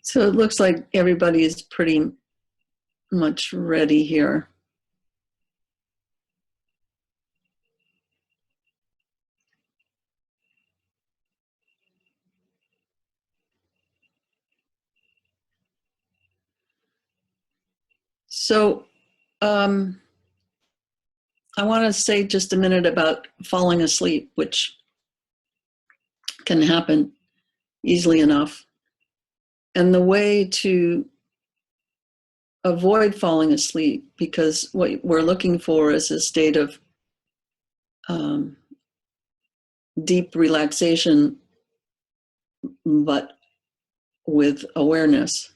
So it looks like everybody is pretty much ready here. So I want to say just a minute about falling asleep, which can happen easily enough. And the way to avoid falling asleep, because what we're looking for is a state of deep relaxation, but with awareness.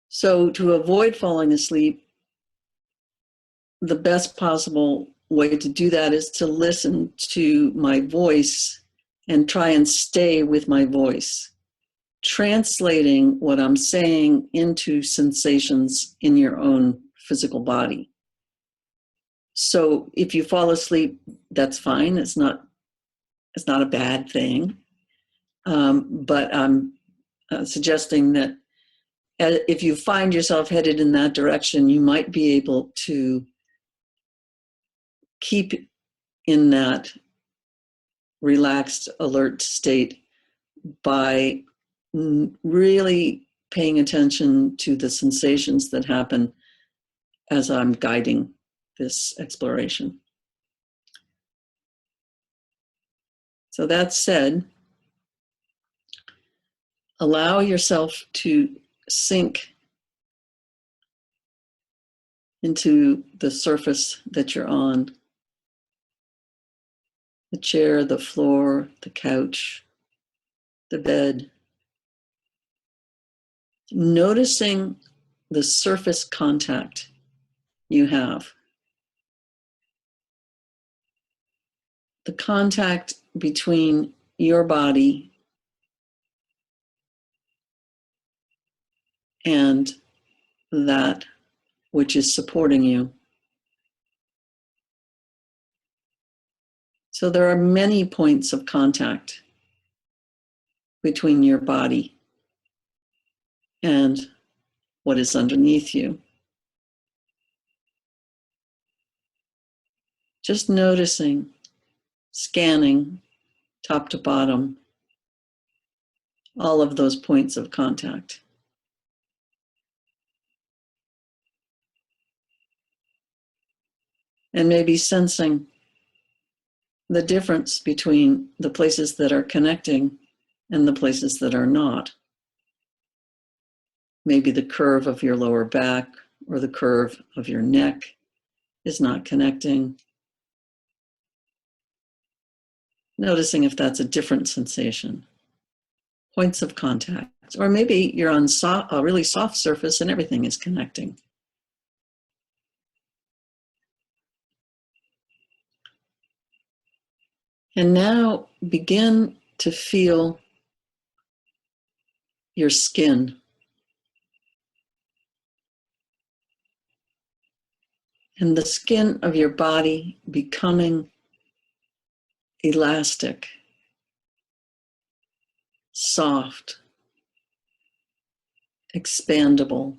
So to avoid falling asleep, the best possible way to do that is to listen to my voice and try and stay with my voice, translating what I'm saying into sensations in your own physical body. So if you fall asleep, that's fine. It's not a bad thing. But I'm suggesting that if you find yourself headed in that direction, you might be able to keep in that relaxed, alert state by really paying attention to the sensations that happen as I'm guiding this exploration. So that said, allow yourself to sink into the surface that you're on. The chair, the floor, the couch, the bed. Noticing the surface contact you have. The contact between your body and that which is supporting you. So there are many points of contact between your body and what is underneath you. Just noticing, scanning top to bottom, all of those points of contact. And maybe sensing the difference between the places that are connecting and the places that are not. Maybe the curve of your lower back or the curve of your neck is not connecting. Noticing if that's a different sensation. Points of contact. Or maybe you're on a really soft surface and everything is connecting. And now begin to feel your skin. And the skin of your body becoming elastic, soft, expandable.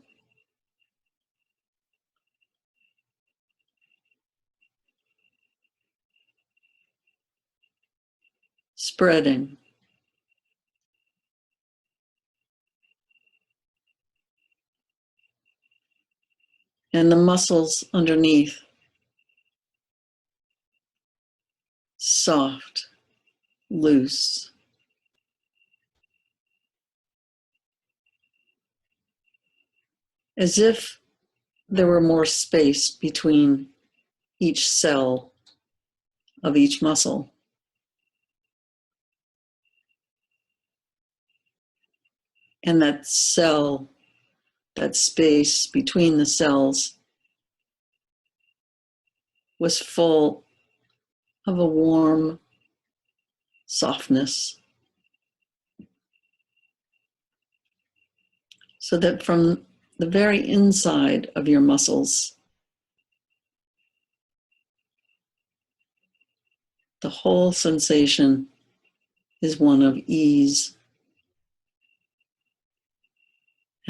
Spreading. And the muscles underneath, soft, loose. As if there were more space between each cell of each muscle. And that cell, that space between the cells, was full of a warm softness. So that from the very inside of your muscles, the whole sensation is one of ease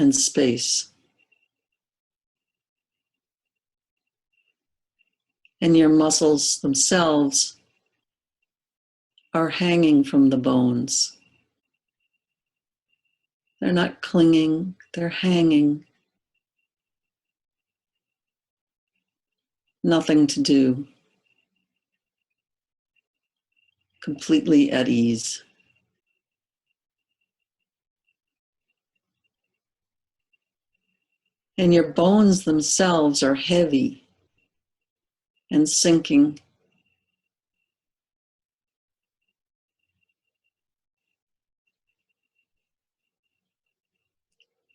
and space. And your muscles themselves are hanging from the bones. They're not clinging, they're hanging. Nothing to do. Completely at ease. And your bones themselves are heavy and sinking.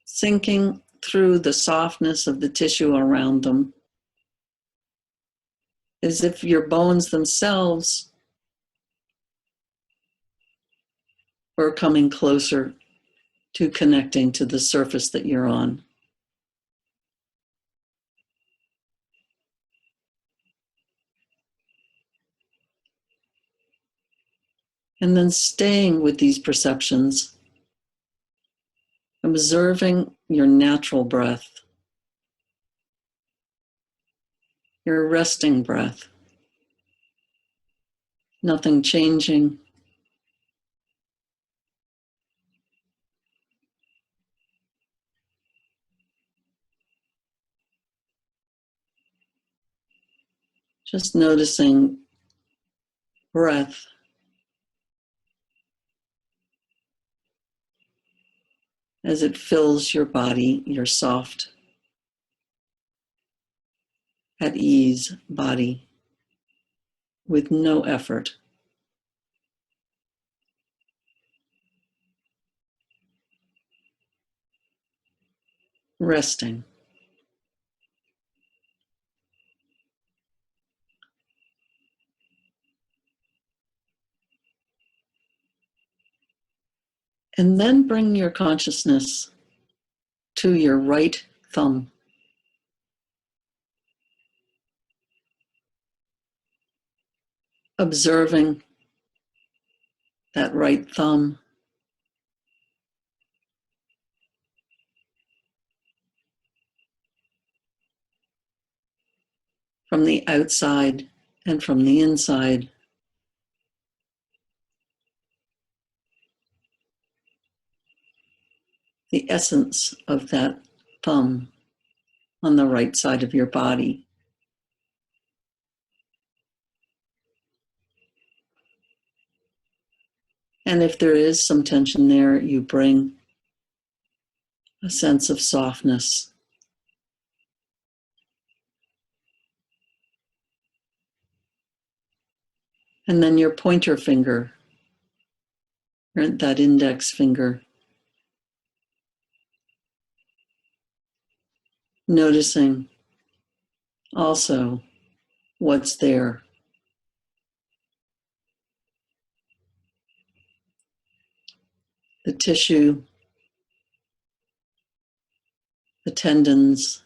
Sinking through the softness of the tissue around them, as if your bones themselves were coming closer to connecting to the surface that you're on. And then staying with these perceptions, observing your natural breath, your resting breath, nothing changing. Just noticing breath as it fills your body, your soft, at ease body with no effort. Resting. And then bring your consciousness to your right thumb. Observing that right thumb. From the outside and from the inside. The essence of that thumb on the right side of your body. And if there is some tension there, you bring a sense of softness. And then your pointer finger, or that index finger, noticing also what's there. The tissue, the tendons,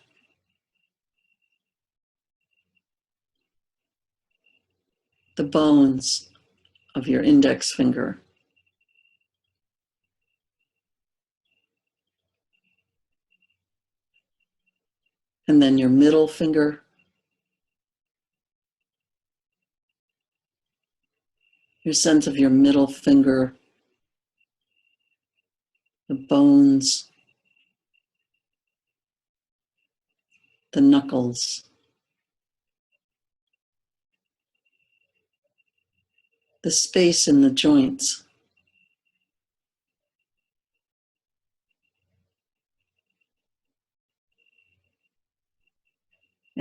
the bones of your index finger. And then your middle finger, your sense of your middle finger, the bones, the knuckles, the space in the joints.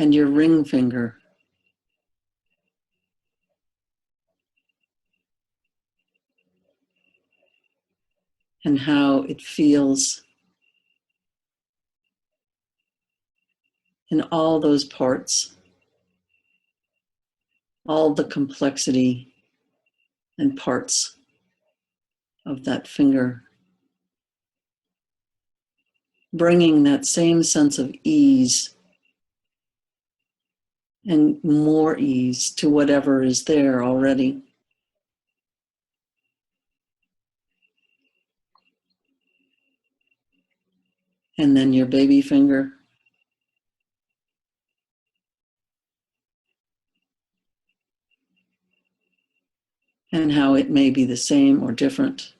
And your ring finger. And how it feels in all those parts, all the complexity and parts of that finger. Bringing that same sense of ease and more ease to whatever is there already. And then your baby finger. And how it may be the same or different.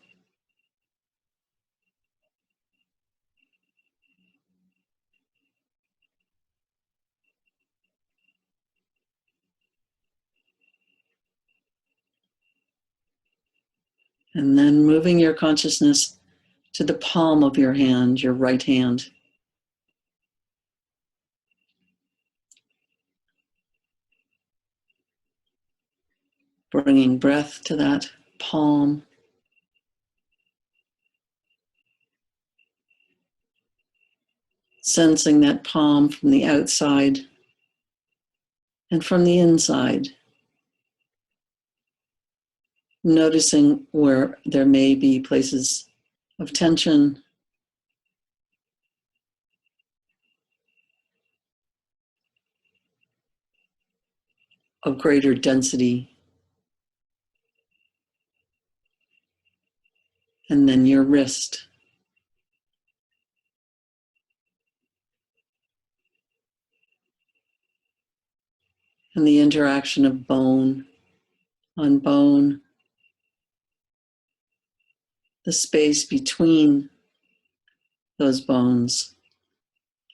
And then moving your consciousness to the palm of your hand, your right hand. Bringing breath to that palm. Sensing that palm from the outside and from the inside. Noticing where there may be places of tension, of greater density. And then your wrist. And the interaction of bone on bone, the space between those bones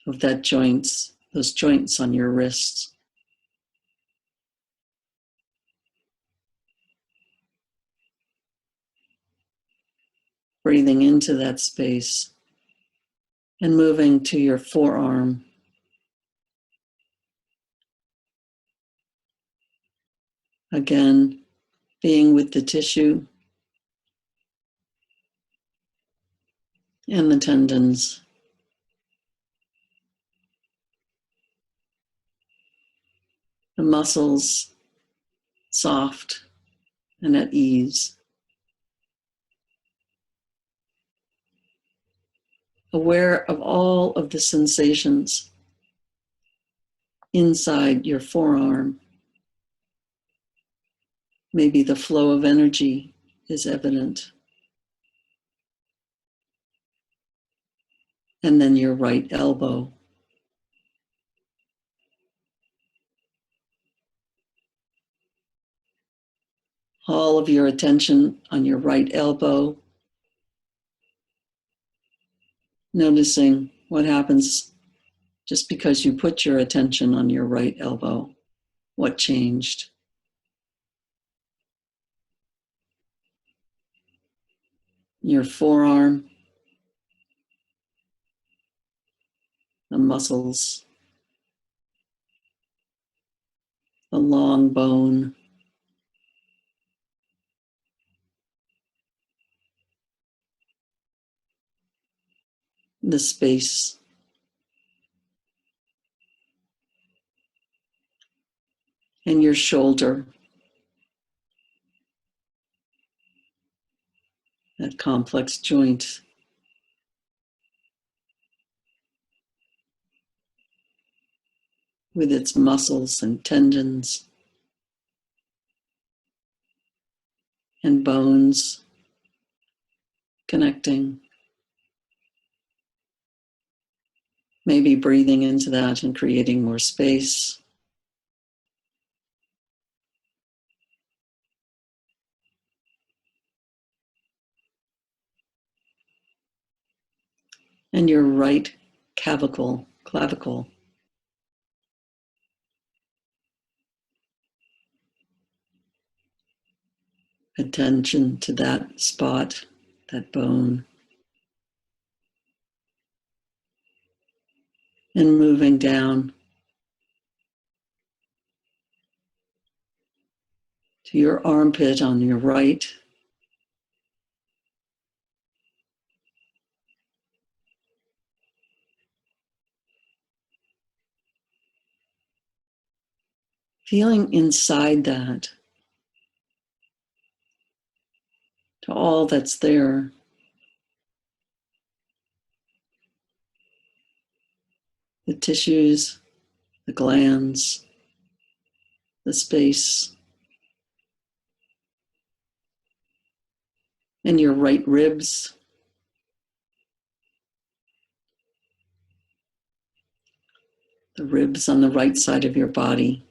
of that joints, those joints on your wrists. Breathing into that space and moving to your forearm. Again, being with the tissue and the tendons. The muscles soft and at ease. Aware of all of the sensations inside your forearm. Maybe the flow of energy is evident. And then your right elbow. All of your attention on your right elbow. Noticing what happens just because you put your attention on your right elbow. What changed? Your forearm, the muscles, the long bone, the space, and your shoulder, that complex joint. With its muscles and tendons and bones connecting. Maybe breathing into that and creating more space. And your right clavicle. Attention to that spot, that bone. And moving down to your armpit on your right. Feeling inside that, to all that's there. The tissues, the glands, the space, and your right ribs. the ribs on the right side of your body,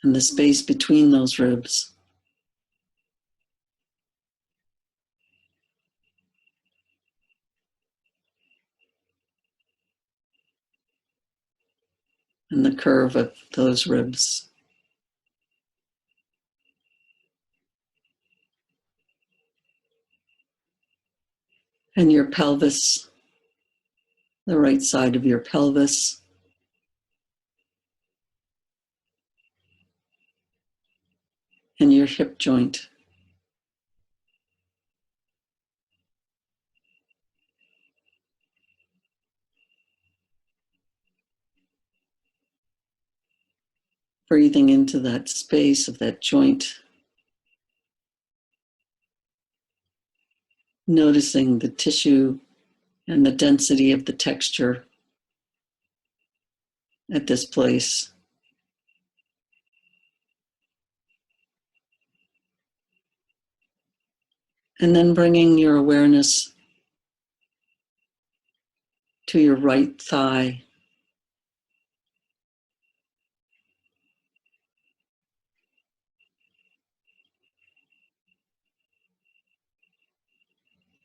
and the space between those ribs. And the curve of those ribs. And your pelvis, the right side of your pelvis. And your hip joint. Breathing into that space of that joint. Noticing the tissue and the density of the texture at this place. And then bringing your awareness to your right thigh.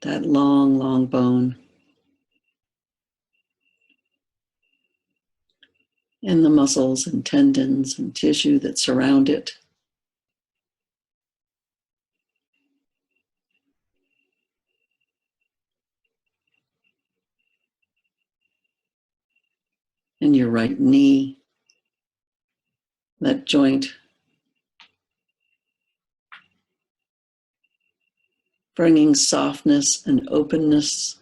That long, long bone. And the muscles and tendons and tissue that surround it. And your right knee, that joint. Bringing softness and openness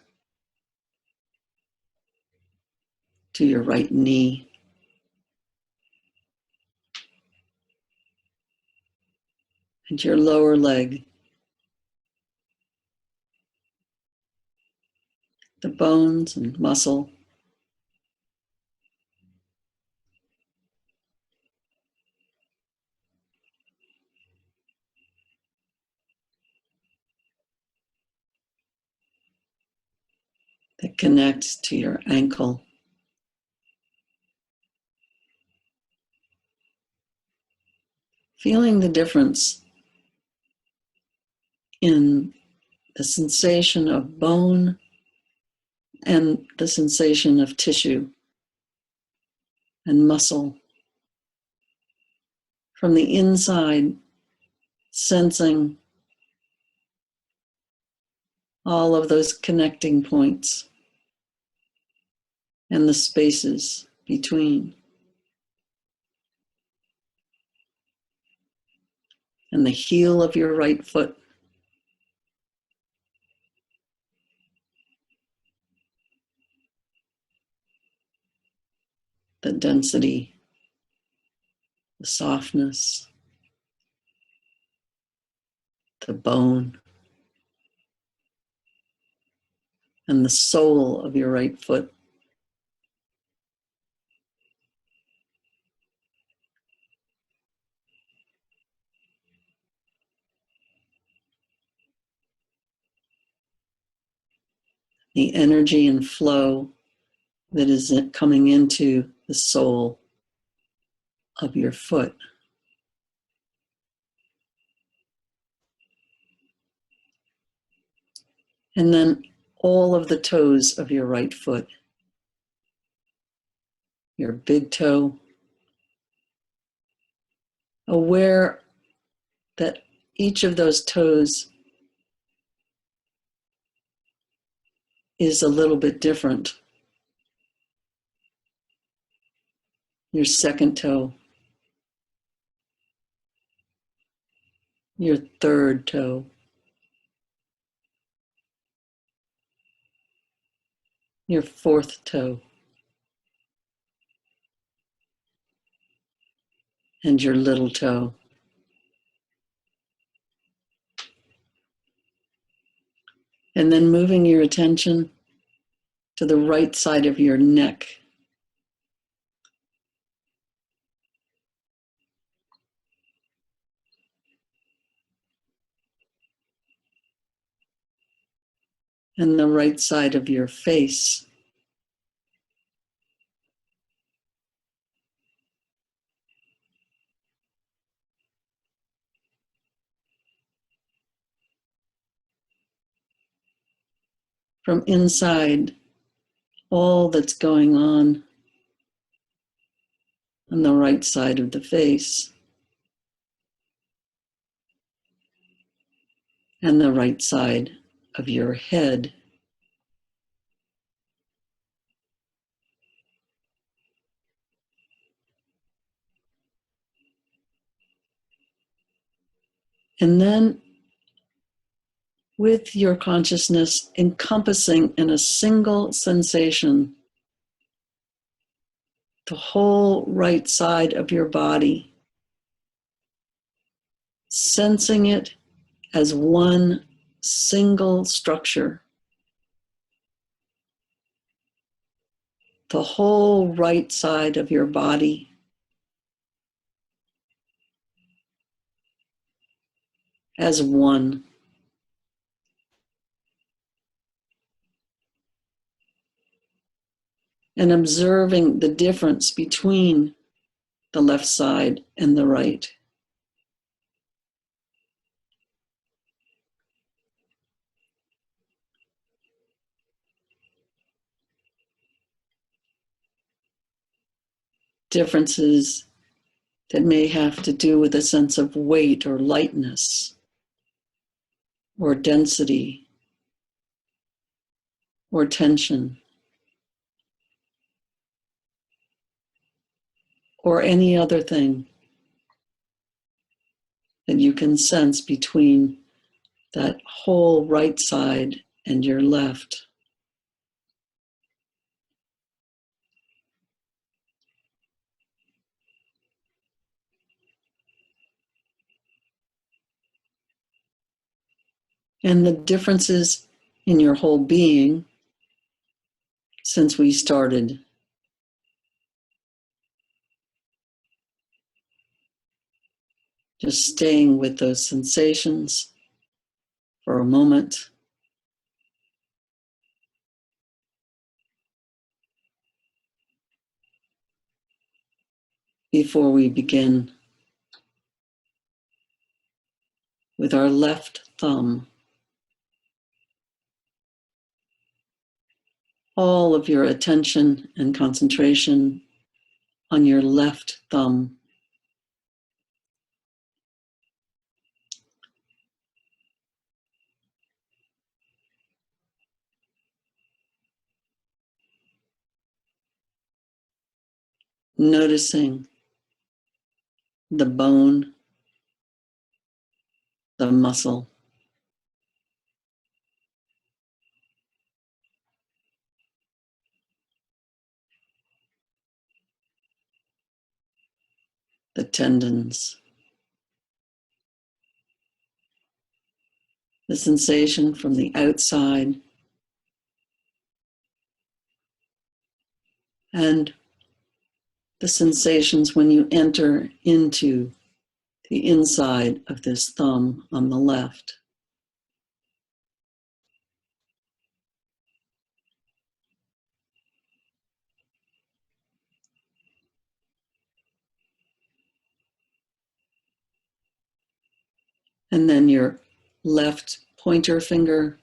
to your right knee. And your lower leg. The bones and muscle. That connects to your ankle. Feeling the difference in the sensation of bone and the sensation of tissue and muscle. From the inside, sensing all of those connecting points and the spaces between. And the heel of your right foot. The density, the softness, the bone, and the sole of your right foot. The energy and flow that is coming into the sole of your foot. And then all of the toes of your right foot. Your big toe. Aware that each of those toes is a little bit different. Your second toe. Your third toe. Your fourth toe. And your little toe. And then moving your attention to the right side of your neck. and the right side of your face. From inside, all that's going on the right side of the face and the right side of your head. And then with your consciousness encompassing in a single sensation the whole right side of your body, sensing it as one single structure, the whole right side of your body as one. And observing the difference between the left side and the right. Differences that may have to do with a sense of weight or lightness or density or tension or any other thing that you can sense between that whole right side and your left. And the differences in your whole being since we started. Just staying with those sensations for a moment. Before we begin with our left thumb. All of your attention and concentration on your left thumb. Noticing the bone, the muscle, the tendons, the sensation from the outside, and the sensations when you enter into the inside of this thumb on the left. And then your left pointer finger,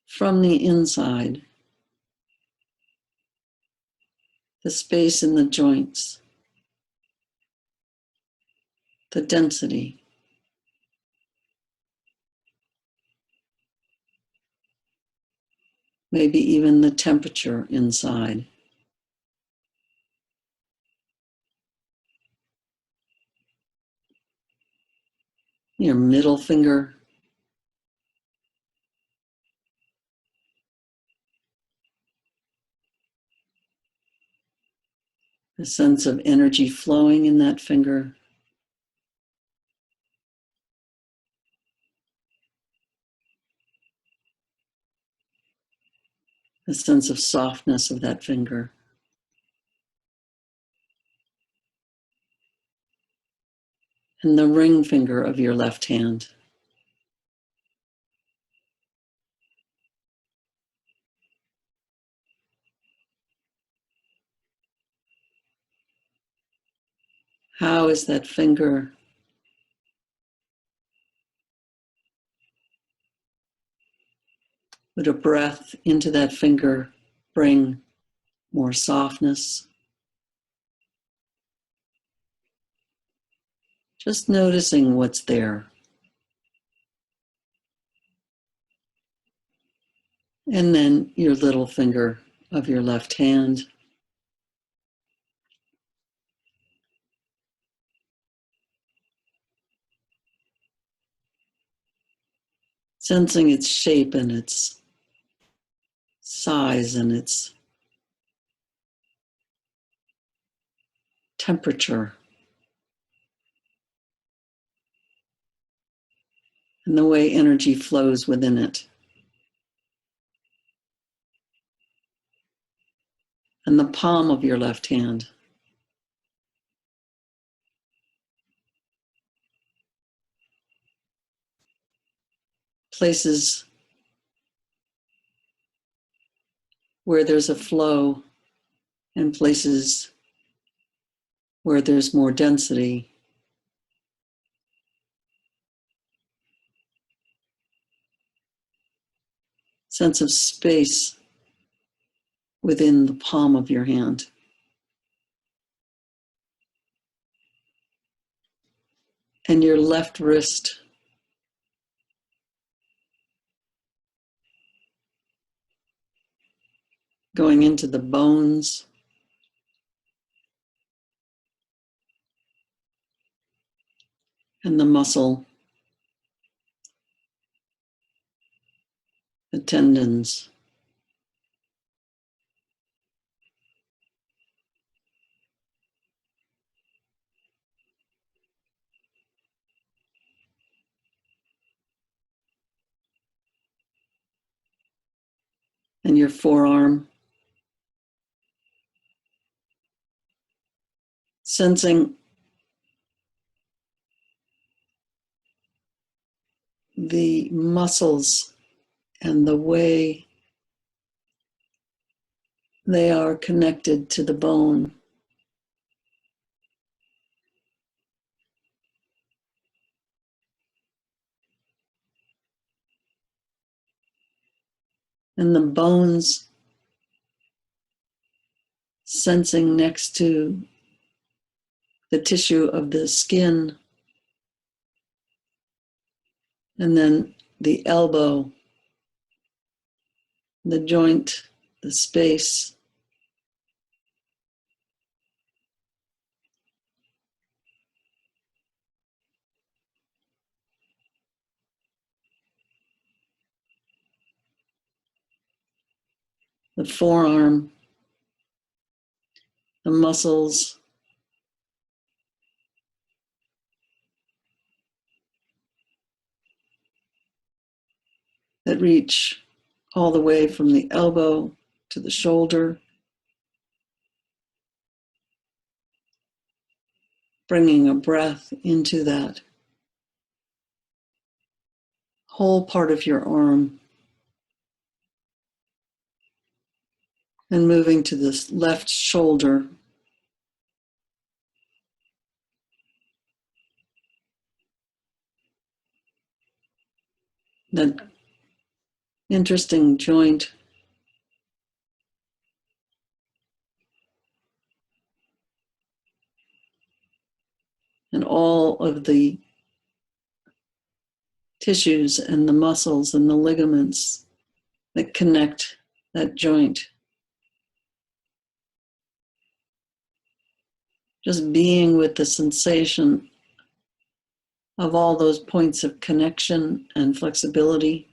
from the inside, the space in the joints, the density, maybe even the temperature inside. Your middle finger, the sense of energy flowing in that finger. The sense of softness of that finger. and the ring finger of your left hand. How is that finger would a breath into that finger bring more softness? Just noticing what's there. And then your little finger of your left hand. Sensing its shape and its size and its temperature. And the way energy flows within it. And the palm of your left hand. Places where there's a flow and places where there's more density. Sense of space within the palm of your hand. And your left wrist. Going into the bones. And the muscle. The tendons. And your forearm. Sensing the muscles and the way they are connected to the bone. And the bones sensing next to the tissue of the skin. And then the elbow, the joint, the space. The forearm, the muscles, that reach all the way from the elbow to the shoulder, bringing a breath into that whole part of your arm, and moving to this left shoulder. That interesting joint. And all of the tissues and the muscles and the ligaments that connect that joint. Just being with the sensation of all those points of connection and flexibility.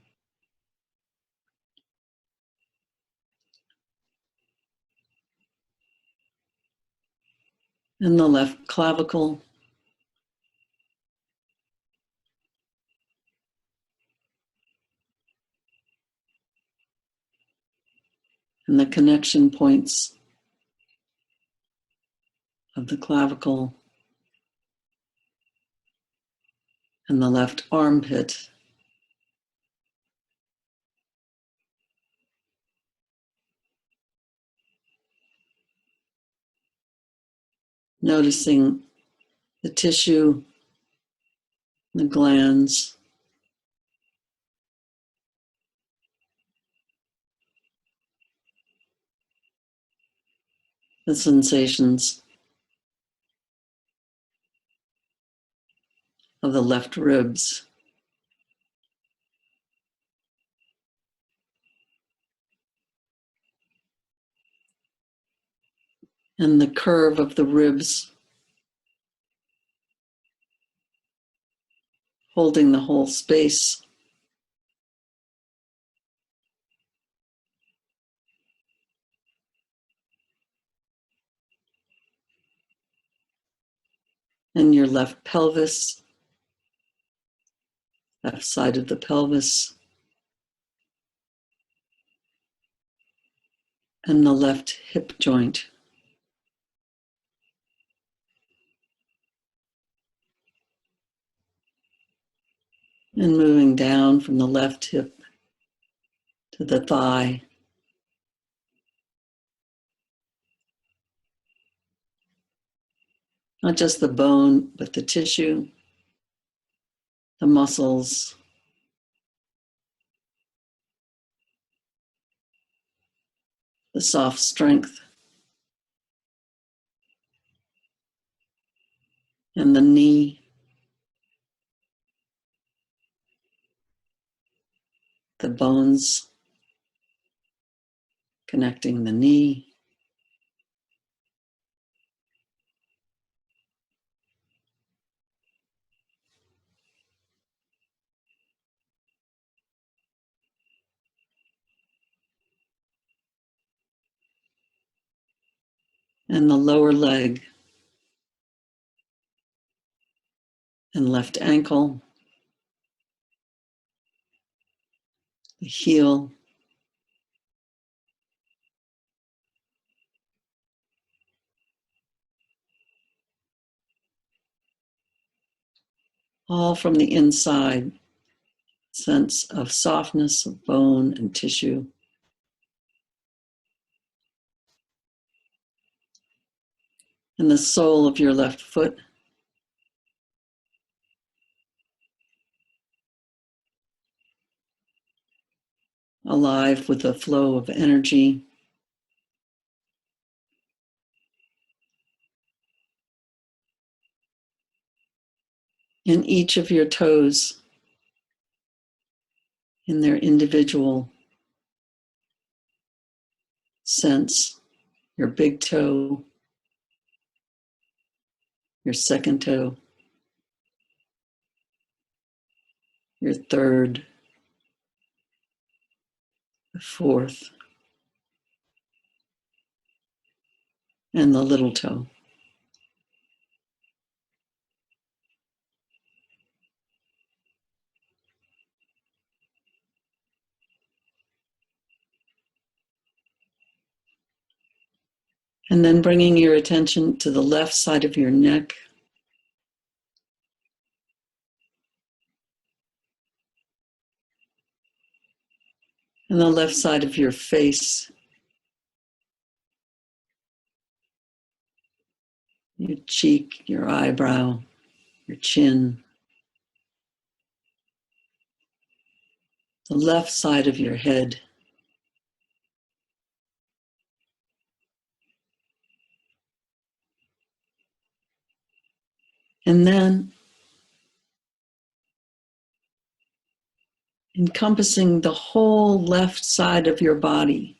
And the left clavicle. And the connection points of the clavicle and the left armpit. Noticing the tissue, the glands, the sensations of the left ribs. And the curve of the ribs, holding the whole space. And your left pelvis, left side of the pelvis, and the left hip joint. And moving down from the left hip to the thigh. Not just the bone, but the tissue, the muscles, the soft strength, and the knee, the bones connecting the knee, and the lower leg, and left ankle, the heel, all from the inside, sense of softness of bone and tissue. And the sole of your left foot, alive with the flow of energy. And each of your toes in their individual sense, your big toe, your second toe, your third, the fourth, and the little toe. And then bringing your attention to the left side of your neck, and the left side of your face, your cheek, your eyebrow, your chin, the left side of your head, and then encompassing the whole left side of your body,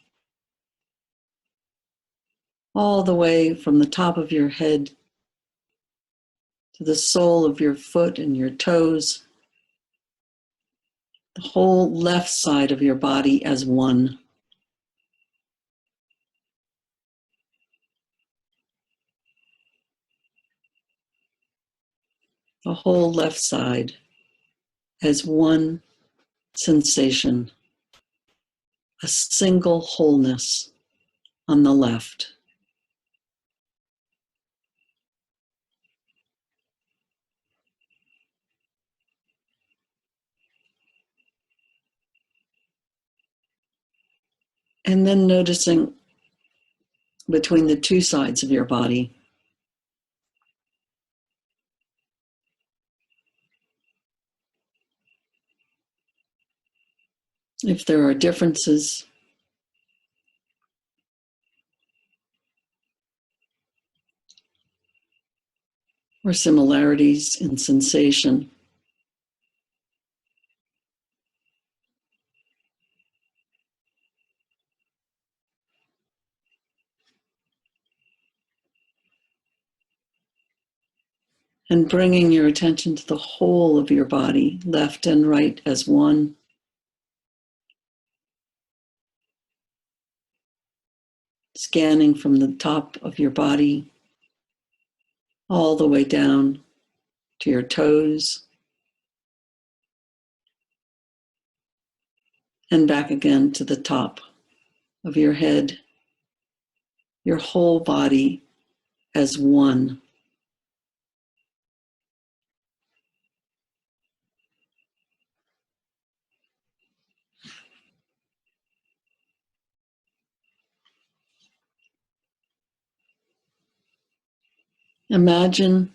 all the way from the top of your head to the sole of your foot and your toes, the whole left side of your body as one. The whole left side as one sensation, a single wholeness on the left. And then noticing between the two sides of your body. If there are differences, or similarities in sensation. And bringing your attention to the whole of your body, left and right as one. Scanning from the top of your body all the way down to your toes and back again to the top of your head, your whole body as one. Imagine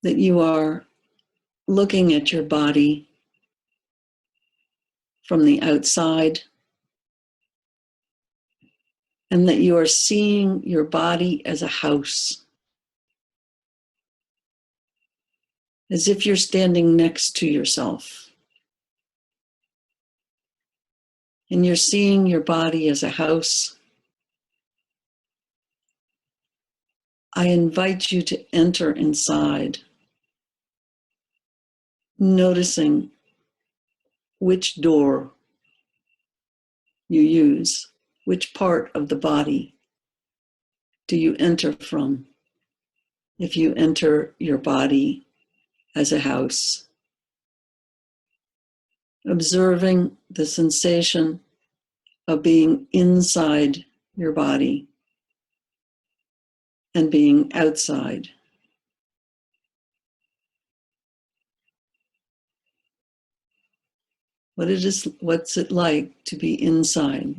that you are looking at your body from the outside and that you are seeing your body as a house, as if you're standing next to yourself. And you're seeing your body as a house. I invite you to enter inside, noticing which door you use, which part of the body do you enter from. If you enter your body as a house, observing the sensation of being inside your body and being outside. What's it like to be inside?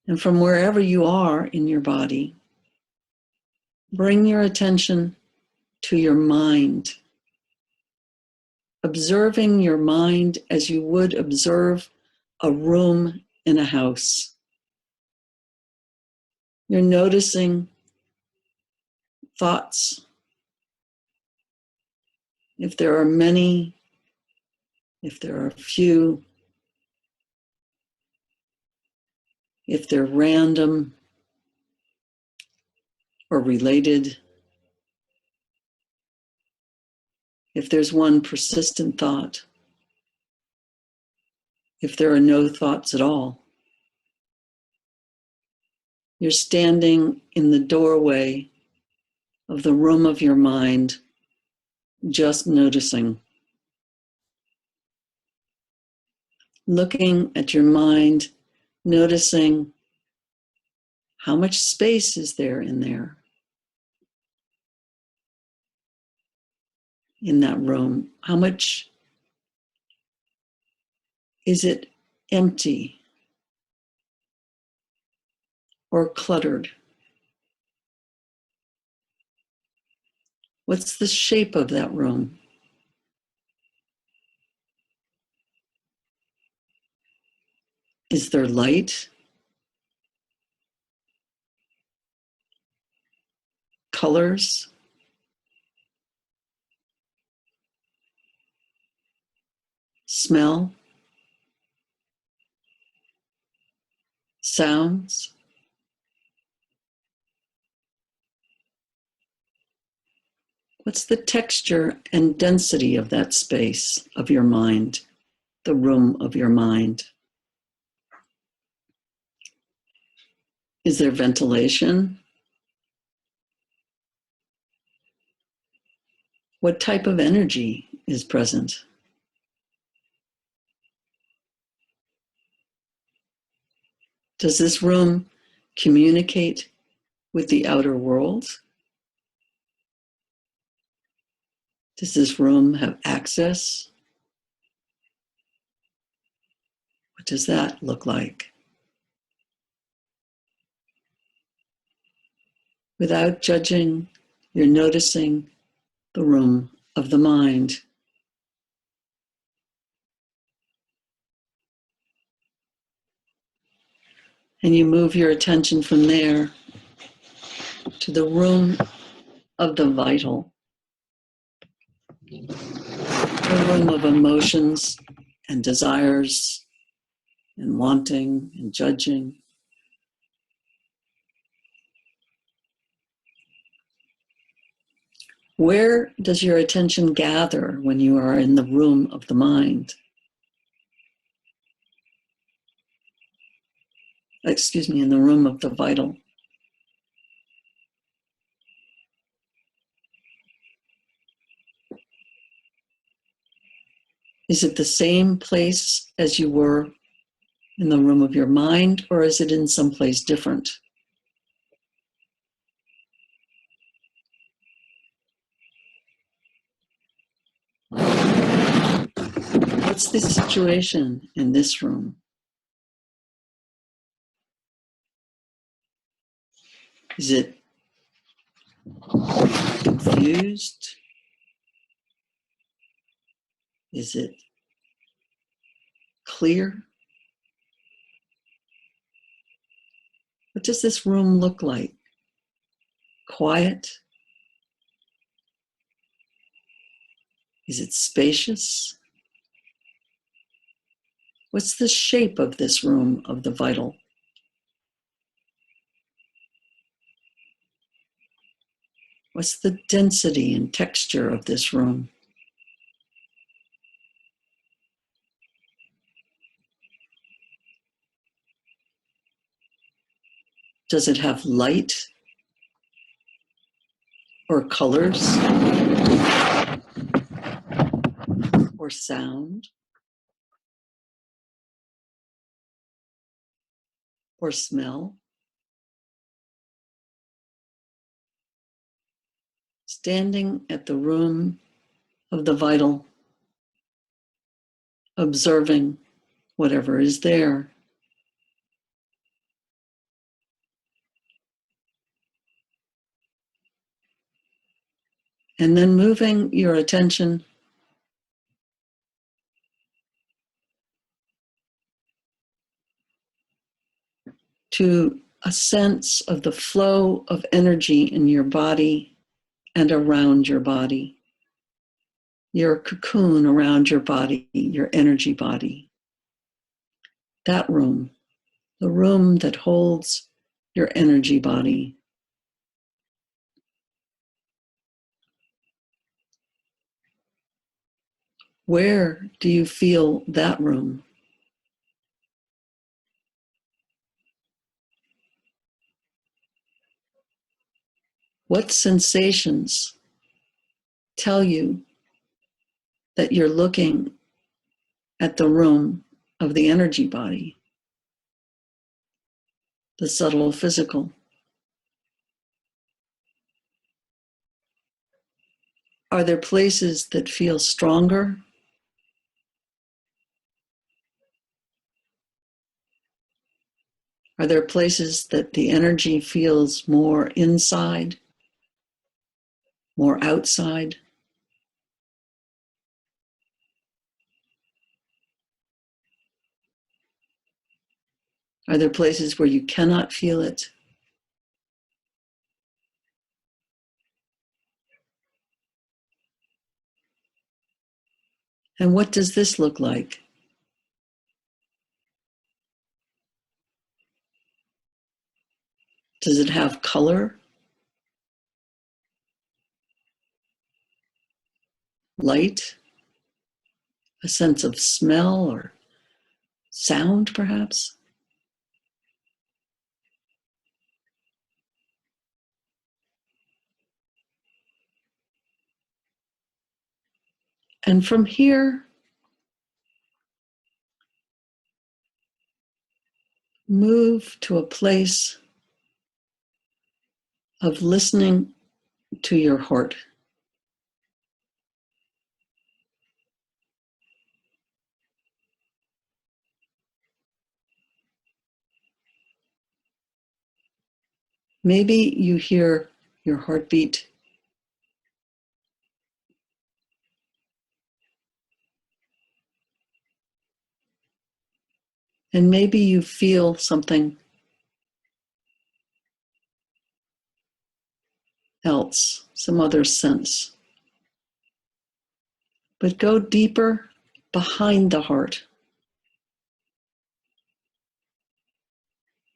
And from wherever you are in your body, bring your attention to your mind, observing your mind as you would observe a room in a house. You're noticing thoughts, if there are many, if there are few, if they're random or related, if there's one persistent thought, if there are no thoughts at all. You're standing in the doorway of the room of your mind, just noticing. Looking at your mind, noticing how much space is there in that room. How much is it empty or cluttered? What's the shape of that room? Is there light? Colors? Smell? Sounds? What's the texture and density of that space of your mind, the room of your mind? Is there ventilation? What type of energy is present? Does this room communicate with the outer world? Does this room have access? What does that look like? Without judging, you're noticing the room of the mind. And you move your attention from there to the room of the vital, the room of emotions and desires and wanting and judging. Where does your attention gather when you are in the room of the mind? In the room of the vital. Is it the same place as you were in the room of your mind, or is it in some place different? What's the situation in this room? Is it confused? Is it clear? What does this room look like? Quiet? Is it spacious? What's the shape of this room of the vital? What's the density and texture of this room? Does it have light or colors or sound or smell? Standing at the room of the vital, observing whatever is there. And then moving your attention to a sense of the flow of energy in your body and around your body, your cocoon around your body, your energy body. That room, the room that holds your energy body. Where do you feel that room? What sensations tell you that you're looking at the room of the energy body, the subtle physical? Are there places that feel stronger? Are there places that the energy feels more inside, more outside? Are there places where you cannot feel it? And what does this look like? Does it have color, light, a sense of smell or sound, perhaps? And from here, move to a place of listening to your heart. Maybe you hear your heartbeat. And maybe you feel something else, some other sense. But go deeper behind the heart.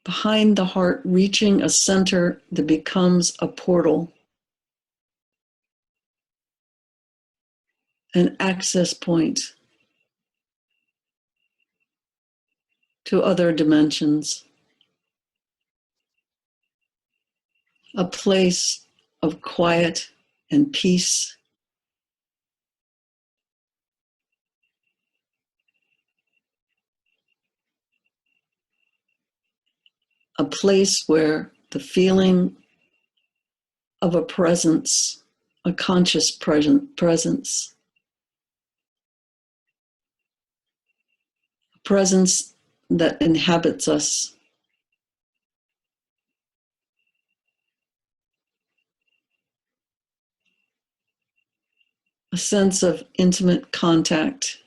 Behind the heart, reaching a center that becomes a portal, an access point to other dimensions, a place of quiet and peace, a place where the feeling of a presence, a conscious presence, a presence that inhabits us, a sense of intimate contact,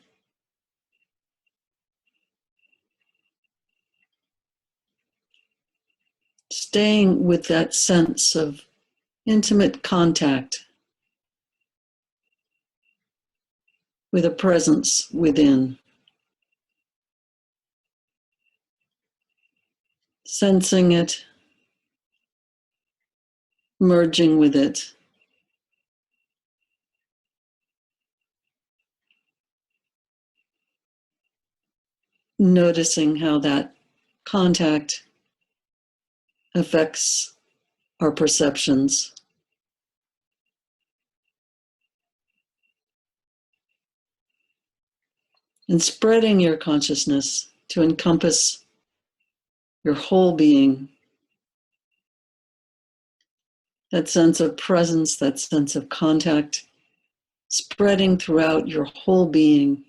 staying with that sense of intimate contact with a presence within, sensing it, merging with it, noticing how that contact affects our perceptions, and spreading your consciousness to encompass your whole being. That sense of presence, that sense of contact, spreading throughout your whole being,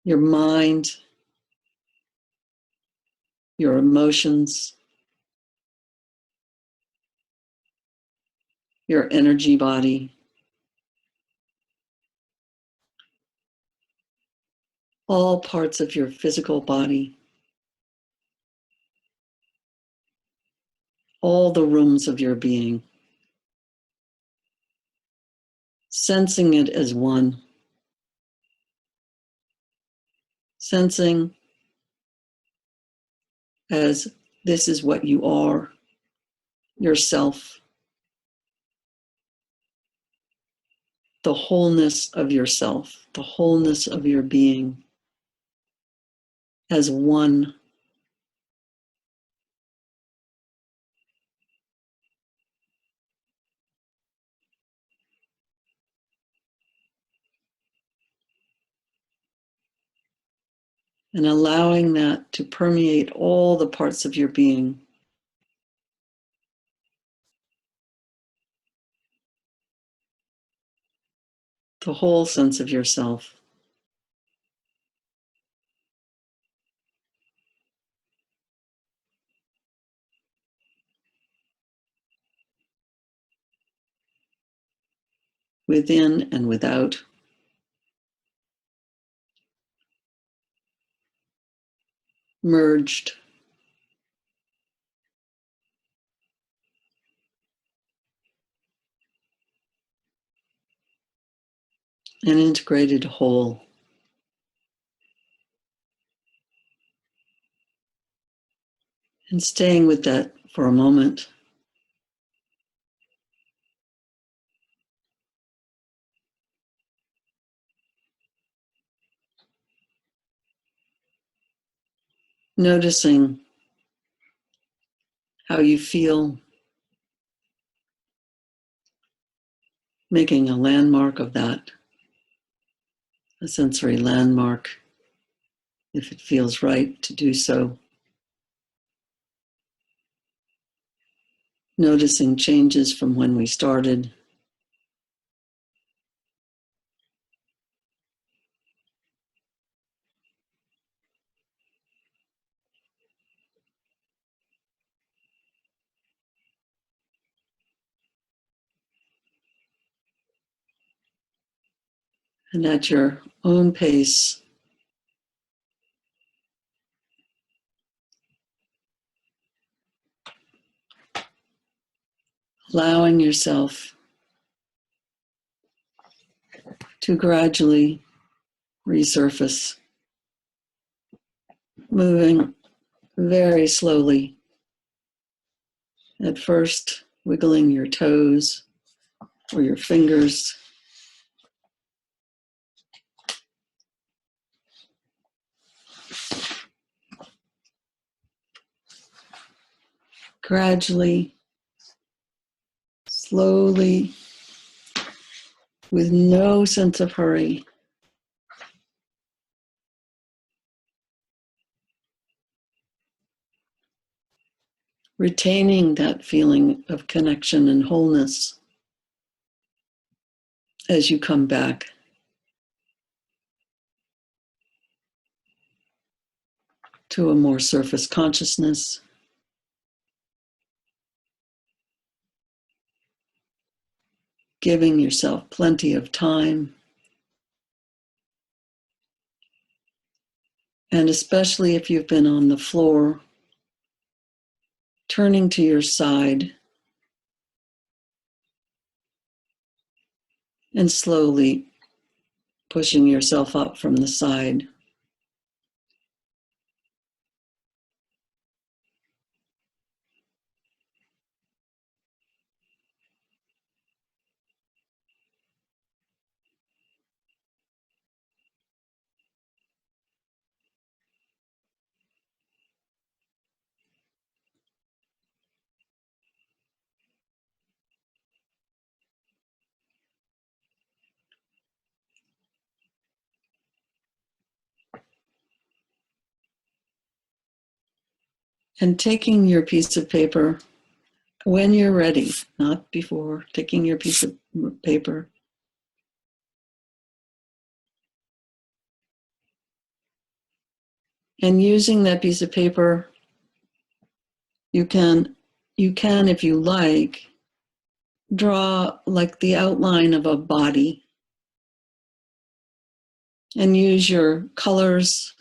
your mind, your emotions, your energy body, all parts of your physical body, all the rooms of your being, sensing it as one, sensing as this is what you are, yourself, the wholeness of yourself, the wholeness of your being as one. And allowing that to permeate all the parts of your being. The whole sense of yourself. Within and without. Merged. An integrated whole. And staying with that for a moment. Noticing how you feel, making a landmark of that, a sensory landmark, if it feels right to do so. Noticing changes from when we started. And at your own pace, allowing yourself to gradually resurface, moving very slowly. At first, wiggling your toes or your fingers. Gradually, slowly, with no sense of hurry, retaining that feeling of connection and wholeness as you come back. To a more surface consciousness. Giving yourself plenty of time. And especially if you've been on the floor, turning to your side and slowly pushing yourself up from the side. And taking your piece of paper when you're ready, not before, taking your piece of paper and using that piece of paper, you can, if you like, draw like the outline of a body and use your colors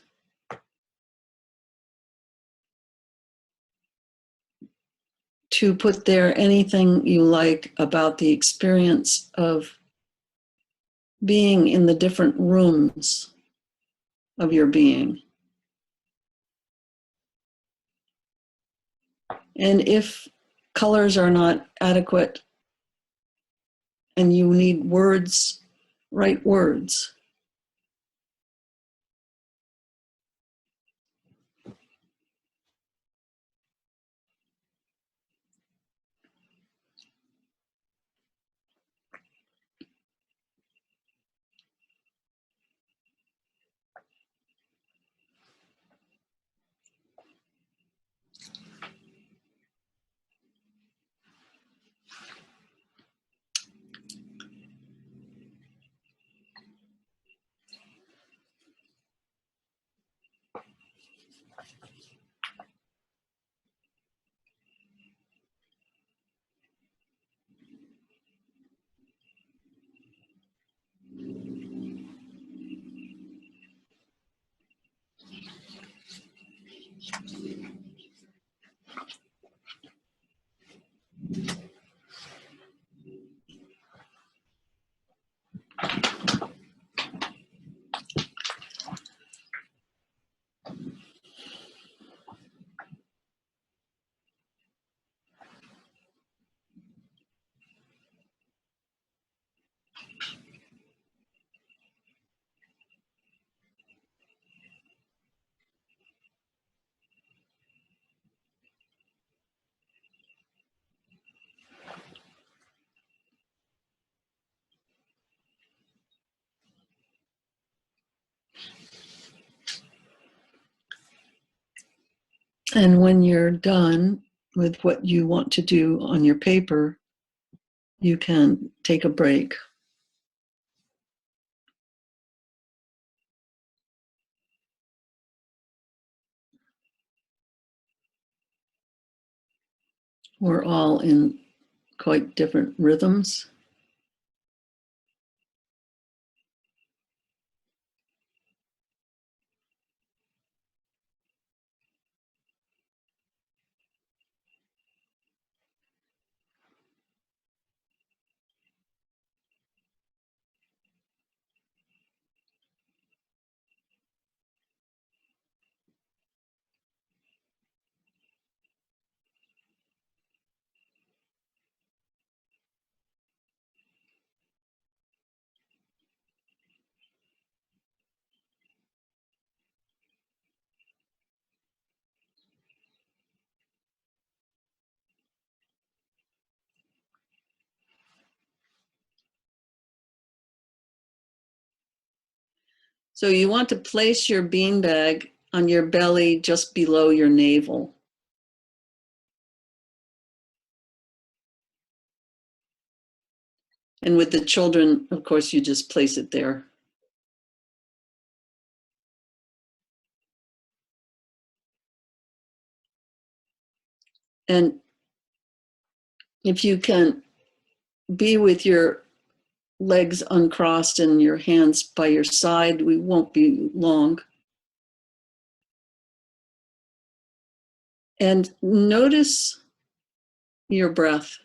to put there anything you like about the experience of being in the different rooms of your being. And if colors are not adequate and you need words, write words. And when you're done with what you want to do on your paper, you can take a break. We're all in quite different rhythms. So you want to place your beanbag on your belly just below your navel. And with the children, of course, you just place it there. And if you can be with your legs uncrossed and your hands by your side, we won't be long. And notice your breath.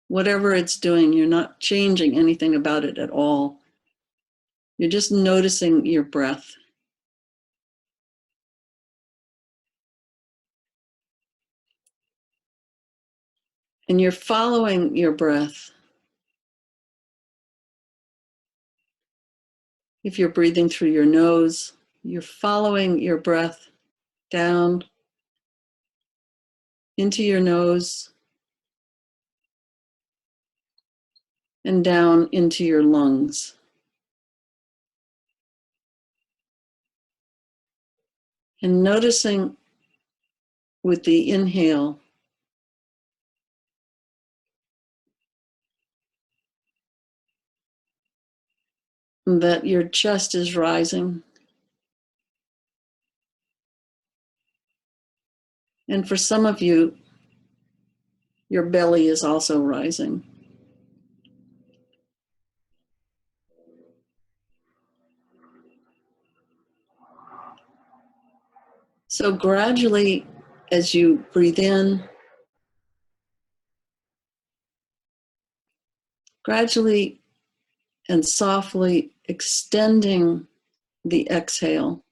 Whatever it's doing, you're not changing anything about it at all. You're just noticing your breath. And you're following your breath. If you're breathing through your nose, you're following your breath down into your nose and down into your lungs. And noticing with the inhale that your chest is rising. And for some of you, your belly is also rising. So gradually, as you breathe in, gradually and softly extending the exhale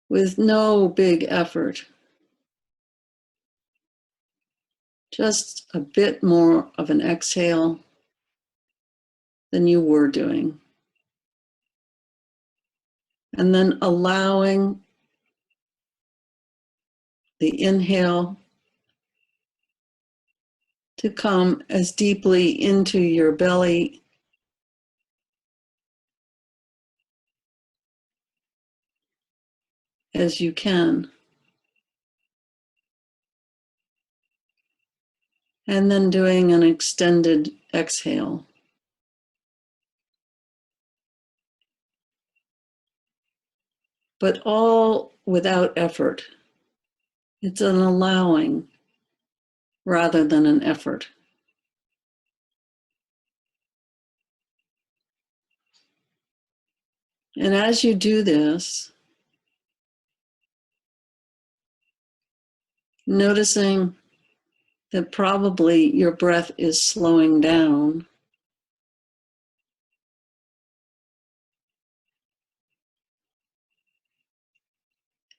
with no big effort, just a bit more of an exhale than you were doing. And then allowing the inhale to come as deeply into your belly as you can. And then doing an extended exhale. But all without effort. It's an allowing rather than an effort. And as you do this, noticing that probably your breath is slowing down,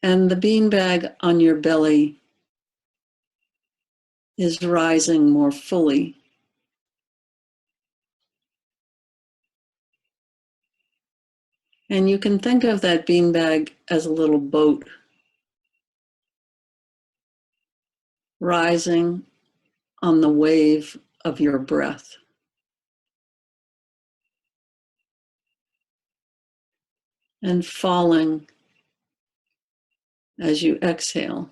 and the beanbag on your belly is rising more fully. And you can think of that beanbag as a little boat rising on the wave of your breath. And falling as you exhale.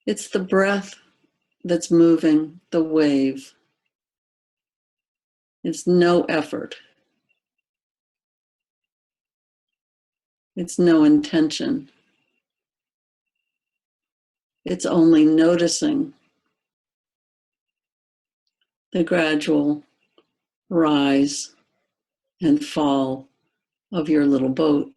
It's the breath that's moving the wave. It's no effort. It's no intention. It's only noticing the gradual rise and fall of your little boat.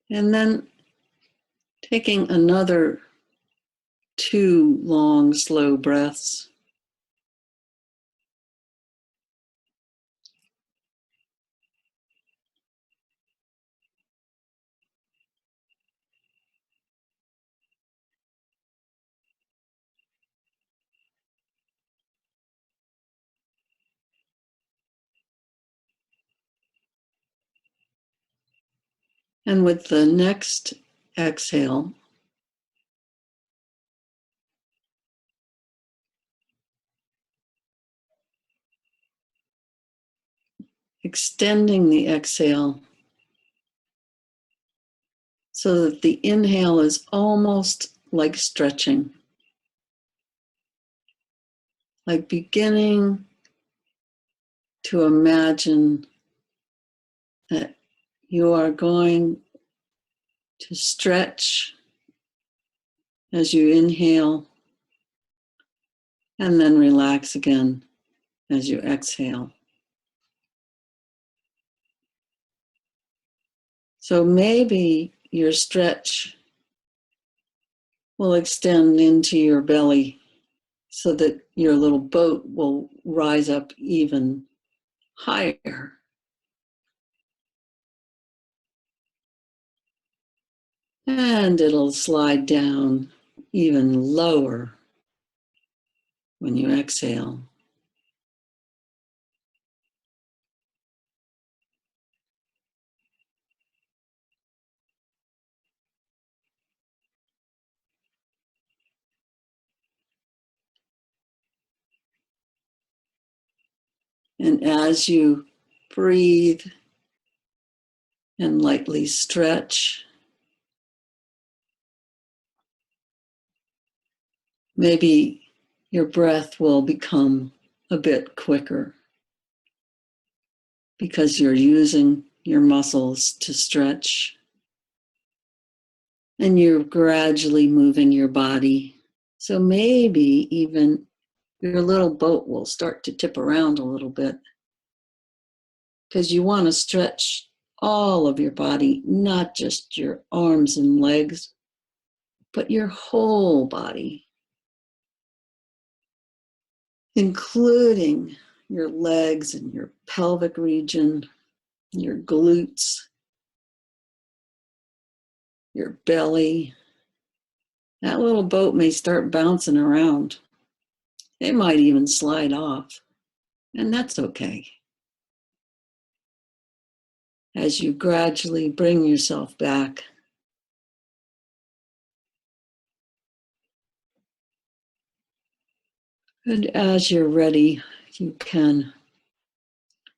And then taking another 2 long, slow breaths. And with the next exhale, extending the exhale so that the inhale is almost like stretching, like beginning to imagine that you are going to stretch as you inhale and then relax again as you exhale. So maybe your stretch will extend into your belly so that your little boat will rise up even higher. And it'll slide down even lower when you exhale. And as you breathe and lightly stretch, maybe your breath will become a bit quicker because you're using your muscles to stretch and you're gradually moving your body. So maybe even your little boat will start to tip around a little bit because you want to stretch all of your body, not just your arms and legs, but your whole body, including your legs and your pelvic region, your glutes, your belly. That little boat may start bouncing around. It might even slide off, and that's okay. As you gradually bring yourself back, and as you're ready, you can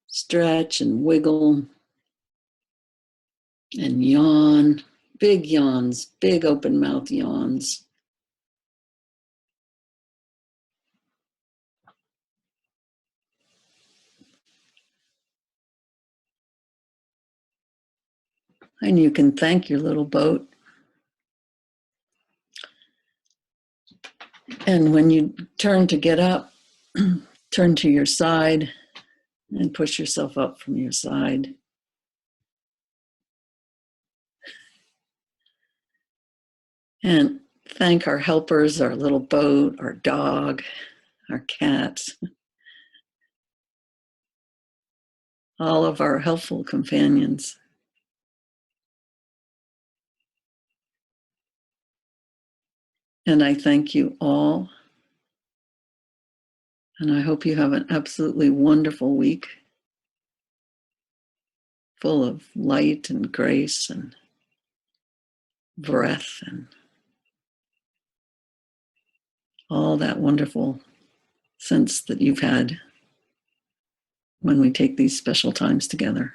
stretch and wiggle and yawn, big yawns, big open mouth yawns. And you can thank your little boat. And when you turn to get up, turn to your side and push yourself up from your side. And thank our helpers, our little boat, our dog, our cats, all of our helpful companions. And I thank you all. And I hope you have an absolutely wonderful week, full of light and grace and breath and all that wonderful sense that you've had when we take these special times together.